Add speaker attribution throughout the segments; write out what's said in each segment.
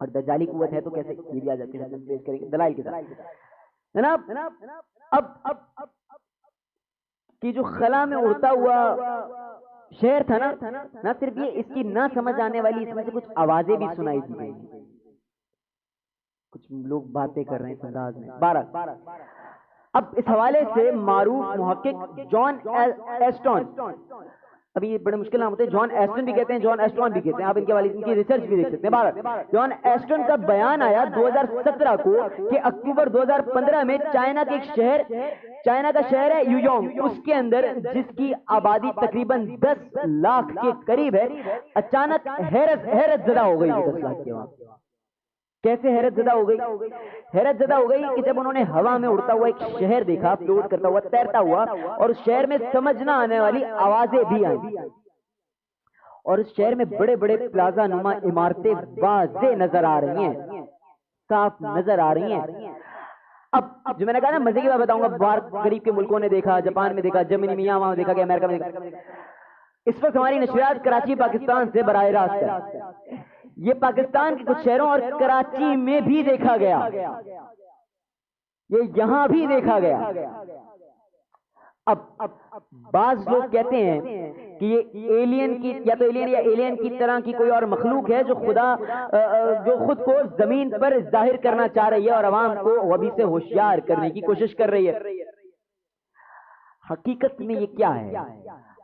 Speaker 1: اور دجالی قوت ہے تو کیسے، یہ بھی آج آپ کے سامنے پیش کریں گے دلائل کے ساتھ جناب. اب کہ جو خلا میں اڑتا ہوا شہر تھا نا، نہ صرف یہ، اس کی نہ سمجھ آنے والی اس میں سے کچھ آوازیں بھی سنائی دی گئی. کچھ لوگ باتیں کر رہے ہیں اس انداز میں. 12 اب اس حوالے سے معروف محقق جان ایسٹون، ابھی یہ بڑے مشکل نام ہوتے ہیں، جان ایسٹن بھی کہتے ہیں، جان ایسٹون بھی کہتے ہیں، آپ ان کے والد ان کی ریسرچ بھی دیکھ سکتے ہیں. 12 جان ایسٹن کا بیان آیا 2017 کو کہ اکتوبر 2015 میں چائنا کے ایک شہر، چائنا کا شہر ہے یویونگ، اس کے اندر جس کی آبادی تقریباً 10 لاکھ کے قریب ہے، اچانک حیرت زدہ ہو گئی. 10 لاکھ کے وہاں کیسے حیرت زدہ ہو گئی؟ حیرت زدہ ہو گئی کہ جب انہوں نے ہوا میں اڑتا ہوا ایک شہر دیکھا، فلوٹ کرتا ہوا، تیرتا ہوا، اور اس شہر میں سمجھ نہ آنے والی آوازیں بھی آئیں، اور اس شہر میں بڑے بڑے پلازا نما عمارتیں واضح نظر آ رہی ہیں، صاف نظر آ رہی ہیں. اب جو میں نے کہا نا مزے کی بات بتاؤں گا، باہر قریب کے ملکوں نے دیکھا، جاپان میں دیکھا، جرمنی میں، یہاں وہاں دیکھا گیا، امریکہ میں دیکھا. اس وقت ہماری نشریات کراچی پاکستان سے براہ راست ہے، یہ پاکستان کے کچھ شہروں اور کراچی میں بھی دیکھا گیا، یہ یہاں بھی دیکھا گیا. اب بعض لوگ کہتے ہیں کہ یہ ایلین کی، یا تو ایلین یا ایلین کی طرح کی کوئی اور مخلوق ہے جو خود کو زمین پر ظاہر کرنا چاہ رہی ہے اور عوام کو وبی سے ہوشیار کرنے کی کوشش کر رہی ہے. حقیقت میں یہ کیا ہے؟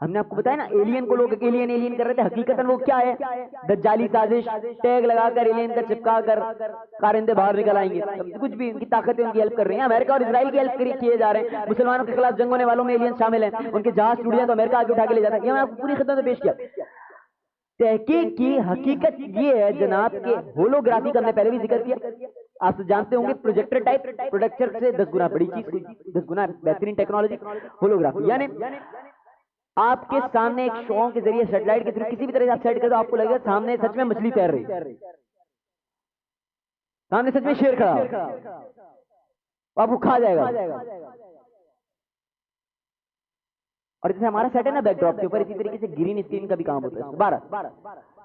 Speaker 1: ہم نے آپ کو بتایا نا، ایلین کو لوگ ایلین کر رہے تھے، حقیقت وہ کیا ہے؟ دجالی سازش، ٹیگ لگا کر ایلین کا چپکا کر کارندے باہر نکل آئیں گے، کچھ بھی ان کی طاقتیں ان کی ہیلپ کر رہی ہیں. امریکہ اور اسرائیل کی ہیلپ کیے جا رہے ہیں، مسلمانوں کے خلاف جنگ ہونے والوں میں ایلین شامل ہیں، ان کے جہاز ٹوٹ جائیں تو امریکہ آگے اٹھا کے لے جاتا ہے. یہ میں آپ کو پوری خدمت میں پیش کیا. تحقیق کی حقیقت یہ ہے جناب کہ ہولوگرافی کا ہم نے پہلے بھی ذکر کیا، آپ جانتے ہوں گے، پروجیکٹر ٹائپ، پروجیکٹر سے 10 گنا بڑی چیز، 10 گنا بہترین ٹیکنالوجی ہولوگرافی. یعنی آپ کے سامنے ایک شعاع کے ذریعے، سیٹلائٹ کے ذریعے کسی بھی طرح سے آپ سیٹ کریں تو آپ کو لگے گا سامنے سچ میں مچھلی تیر رہی، سامنے سچ میں شیر کھڑا، آپ کو کھا جائے گا. اور جیسے ہمارا سیٹ ہے نا بیک ڈراپ کے اوپر، اسی طریقے سے گرین اسکرین کا بھی کام ہوتا ہے. 12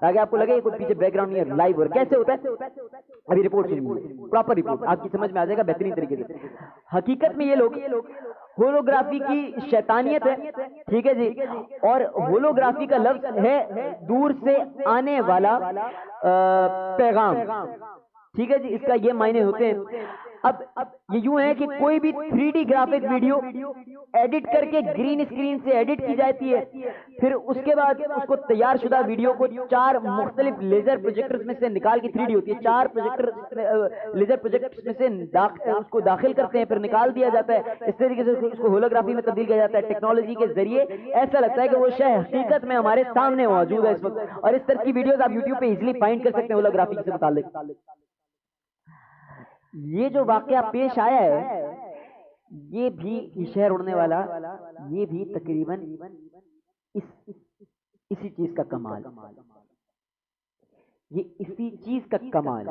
Speaker 1: تاکہ آپ کو لگے کوئی پیچھے بیک گراؤنڈ نہیں ہے، لائیو ہو رہا ہے. کیسے ہوتا ہے؟ ابھی رپورٹ سنیے، پراپر رپورٹ آپ کی سمجھ میں آ جائے گا بہترین طریقے سے. حقیقت میں یہ لوگ ہولوگرافی کی شیطانیت ہے، ٹھیک ہے جی، اور ہولوگرافی کا لفظ ہے دور سے آنے والا پیغام، ٹھیک ہے جی، اس کا یہ معنی ہوتے ہیں. اب یہ یوں ہے کہ کوئی بھی 3D گرافک ویڈیو ایڈٹ کر کے گرین اسکرین سے ایڈٹ کی جاتی ہے، پھر اس کے بعد اس کو تیار شدہ ویڈیو کو 4 مختلف لیزر پروجیکٹرز میں سے نکال کے، 3D ہوتی ہے، 4 لیزر پروجیکٹرز میں سے اس کو داخل کرتے ہیں، پھر نکال دیا جاتا ہے. اس طریقے سے اس کو ہولوگرافی میں تبدیل کیا جاتا ہے ٹیکنالوجی کے ذریعے. ایسا لگتا ہے کہ وہ شے حقیقت میں ہمارے سامنے موجود ہے اس وقت، اور اس طرح کی ویڈیوز آپ یوٹیوب پہ ایزیلی فائنڈ کر سکتے ہیں ہولوگرافی سے متعلق. یہ جو واقعہ پیش آیا ہے، یہ بھی شہر اڑنے والا، یہ بھی تقریباً اسی چیز کا کمال، یہ اسی چیز کا کمال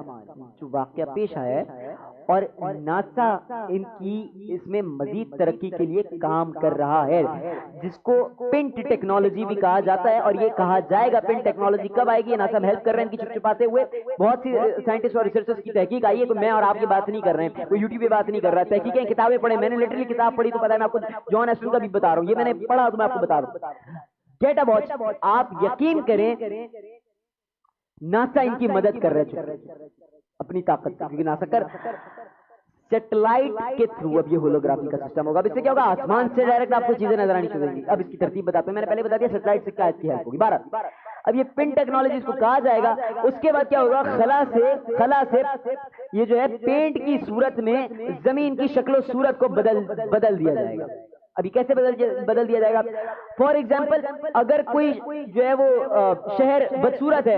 Speaker 1: جو واقعہ پیش آیا ہے. اور ناسا ان کی اس میں مزید ترقی کے لیے کام کر رہا ہے، جس کو پنٹ ٹیکنالوجی بھی کہا جاتا ہے. اور یہ کہا جائے گا پنٹ ٹیکنالوجی کب آئے گی، ناسا ہیلپ کر رہے ہیں ان کی چھپ چھپاتے ہوئے. بہت سی سائنٹسٹ اور ریسرچرز کی تحقیق آئی ہے، تو میں اور آپ کی بات نہیں کر رہے ہیں، کوئی یوٹیوب پہ بات نہیں کر رہا ہے. تحقیقیں، کتابیں پڑھیں، میں نے لٹرلی کتاب پڑھی تو پتا ہے، میں آپ کو جان ایسٹن کا بھی بتا رہا ہوں، یہ میں نے پڑھا تو میں آپ کو بتا رہا ہوں. گیٹ اے واچ، آپ یقین کریں ناسا ان کی مدد کر رہے ہیں اپنی طاقت سے، کیونکہ ناسا کر سیٹلائٹ کے تھرو اب یہ ہولوگرافی کا سسٹم ہوگا. اب اس سے کیا ہوگا، آسمان سے ڈائریکٹ آپ کو چیزیں نظر آنی شروع ہوگی. اب اس کی ترتیب بتاتا ہوں، میں نے پہلے بتا دیا سیٹلائٹ سے کیا اس کی ہیلپ ہوگی. 12 اب یہ پن ٹیکنالوجی اس کو کہا جائے گا. اس کے بعد کیا ہوگا، خلا سے یہ جو ہے پینٹ کی صورت میں زمین کی شکل و صورت کو بدل دیا جائے گا. ابھی کیسے بدل دیا جائے گا؟ فار ایگزامپل، اگر کوئی جو ہے وہ شہر بدصورت ہے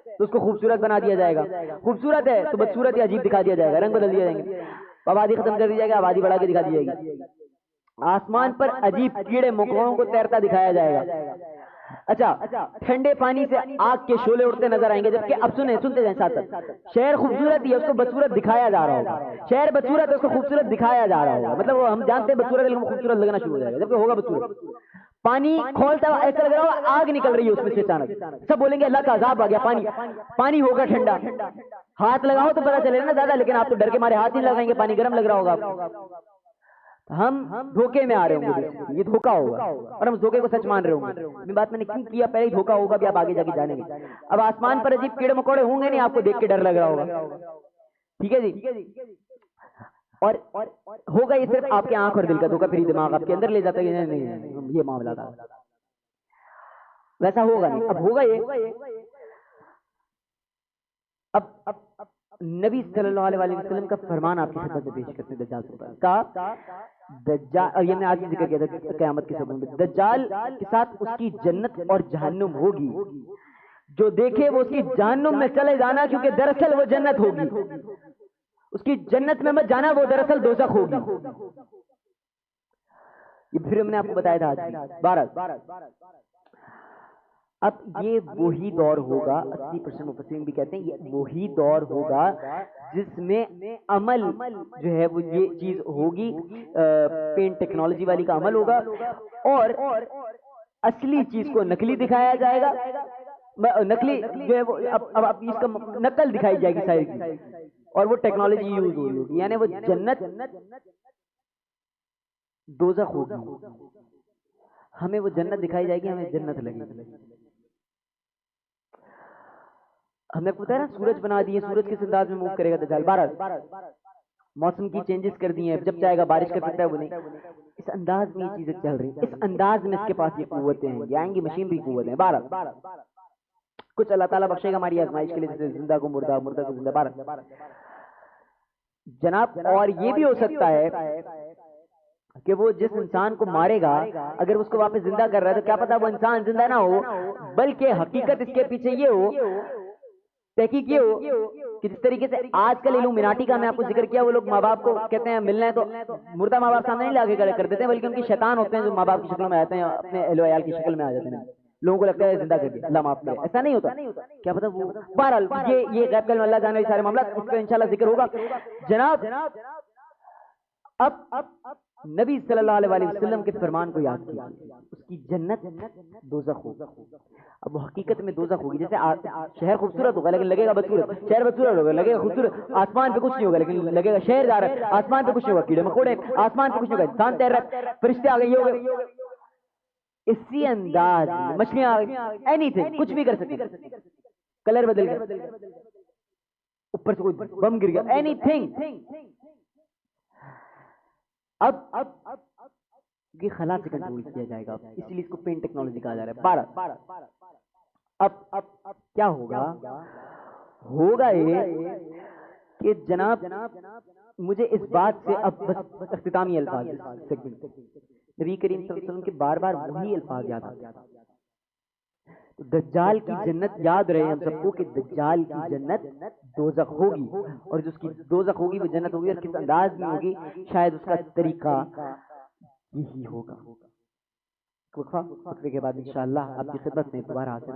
Speaker 1: تو اس کو خوبصورت بنا دیا جائے گا، خوبصورت ہے تو بدصورت یا عجیب دکھا دیا جائے گا، رنگ بدل دیا جائیں گے. آبادی ختم کر دی جائے گا، آبادی بڑھا کے دکھا دی جائے گی. آسمان پر عجیب کیڑے مکوڑوں کو تیرتا دکھایا جائے گا. اچھا، ٹھنڈے پانی سے آگ کے شعلے اڑتے نظر آئیں گے. جبکہ اب سنتے جائیں ساتھ ساتھ، شہر خوبصورت ہی ہے، اس کو بدصورت دکھایا جا رہا ہوگا. شہر بدصورت ہے، اس کو خوبصورت دکھایا جا رہا ہوگا. مطلب وہ ہم جانتے ہیں بدصورت ہے لیکن خوبصورت لگنا شروع ہو جائے گا، جبکہ ہوگا بدصورت. پانی کھولتا ہوا ایسا لگ رہا ہوگا آگ نکل رہی ہے اس میں سے اچانک. سب بولیں گے اللہ کا عذاب آ گیا، پانی ہوگا ٹھنڈا. ہاتھ لگاؤ تو پتا چلے نا زیادہ، لیکن آپ تو ڈر کے مارے ہاتھ نہیں لگائیں گے، پانی گرم لگ رہا ہوگا آپ کو۔ ہم دھوکے میں آ رہے ہوں گے، یہ دھوکا ہوگا اور ہم دھوکے کو سچ مان رہے ہوں گے۔ یہ بات میں نے کیوں کیا، پہلے ہی دھوکا ہوگا بھی، آپ آگے جا کے جانیں گے۔ اب آسمان پر عجیب کیڑے مکوڑے ہوں گے نہیں، آپ کو دیکھ کے ڈر لگ رہا ہوگا، ٹھیک ہے جی۔ اور ہوگا یہ صرف آپ کے آنکھ اور دل کا دھوکا، پھر دماغ آپ کے اندر لے جاتا ہے کہ نہیں یہ معاملہ تھا، ویسا ہوگا نہیں۔ اب ہوگا یہ، اب نبی صلی اللہ علیہ وسلم کا فرمان آپ کی خدمت میں پیش کرتے ہیں دجال سے کا دجال، اور یہ ہم نے آج بھی ذکر کیا تھا قیامت کے سبب میں، دجال کے ساتھ اس کی جنت اور جہنم ہوگی، جو دیکھے وہ اس کی جہنم میں چلے جانا، کیونکہ دراصل وہ جنت ہوگی، اس کی جنت میں مت جانا، وہ دراصل دوزخ ہوگی۔ یہ پھر ہم نے آپ کو بتایا تھا آج 12۔ اب یہ وہی دور ہوگا، 80% مفسرین بھی کہتے ہیں یہ وہی دور ہوگا جس میں عمل جو ہے وہ یہ چیز ہوگی، پینٹ ٹیکنالوجی والی کا عمل ہوگا، اور اصلی چیز کو نقلی دکھایا جائے گا، نقلی جو ہے وہ اب اس کا نقل دکھائی جائے گی ساری چیز، اور وہ ٹیکنالوجی یوز ہوگی، یعنی وہ جنت دوزخ ہوگی، ہمیں وہ جنت دکھائی جائے گی، ہمیں جنت لگے گی۔ ہمیں پتہ ہے نا سورج بنا دیے، سورج کس انداز میں موو کرے گا دجال، 12 موسم کی چینجز کر دی ہیں، جب چاہے گا بارش کر سکتا ہے وہ نہیں، اس انداز میں یہ چیزیں چل رہی ہیں، اس انداز میں اس کے پاس یہ قوتیں ہیں، یہ آئیں گی مشینری قوتیں ہیں۔ 12 کچھ اللہ تعالیٰ بخشے گا ہماری آزمائش کے لیے، جیسے زندہ کو مردہ، مردہ کو زندہ۔ 12 جناب، اور یہ بھی ہو سکتا ہے کہ وہ جس انسان کو مارے گا اگر اس کو واپس زندہ کر رہا ہے تو کیا پتا وہ انسان زندہ نہ ہو، بلکہ حقیقت اس کے پیچھے یہ ہو، تحقیق یہ ہو کہ جس طریقے سے آج کل الومناٹی کا میں آپ کو ذکر کیا، وہ لوگ ماں باپ کو کہتے ہیں ملنا ہے تو مردہ ماں باپ سامنے نہیں لا کے کھڑے کر دیتے ہیں، بلکہ ان کی شیطان ہوتے ہیں جو ماں باپ کی شکل میں آتے ہیں، اپنے اہل و عیال کی شکل میں آ جاتے ہیں، لوگوں کو لگتا ہے زندہ کر دیا، اللہ معاف کرے، ایسا نہیں ہوتا، کیا پتا وہ۔ بہرحال یہ غیب کا علم اللہ جانے، سارے معاملات اس کا انشاءاللہ ذکر ہوگا۔ جناب اب نبی صلی اللہ علیہ وسلم کے فرمان کو یاد کیا، اس کی جنت دوزخ ہوگا۔ اب وہ حقیقت میں دوزخ ہوگی، جیسے شہر خوبصورت ہوگا لیکن لگے گا بدصورت، شہر بدصورت ہوگا لگے گا خوبصورت، آسمان پہ کچھ نہیں ہوگا لیکن لگے گا شہر جا رہا ہے، آسمان پہ کچھ نہیں ہوگا کیڑے مکوڑے، آسمان پہ کچھ نہیں ہوگا انسان تیر رہا ہے، فرشتے آ گئے، یہ ہوگا، اسی انداز مچھلیاں آ گئی، اینی تھنگ، کچھ بھی کر سکتے، کلر بدل گیا، اوپر سے کوئی بم گر گیا، اینی تھنگ۔ اب یہ خلا سے کنٹرول کیا جائے گا، اس لیے اس کو پین ٹیکنالوجی کہا جا رہا ہے۔ 12 اب کیا ہوگا یہ کہ جناب مجھے اس بات سے اب بس اختتامی الفاظ، نبی کریم صلی اللہ علیہ وسلم کے بار بار وہی الفاظ یاد آتے ہیں، دجال کی جنت یاد رہے ہم سب کو کہ دجال کی جنت دوزخ ہوگی، اور جس کی دوزخ ہوگی وہ جنت ہوگی، اور کس انداز میں ہوگی شاید اس کا طریقہ یہی ہوگا۔ وقفے کے بعد انشاءاللہ آپ کی خدمت میں دوبارہ حاضر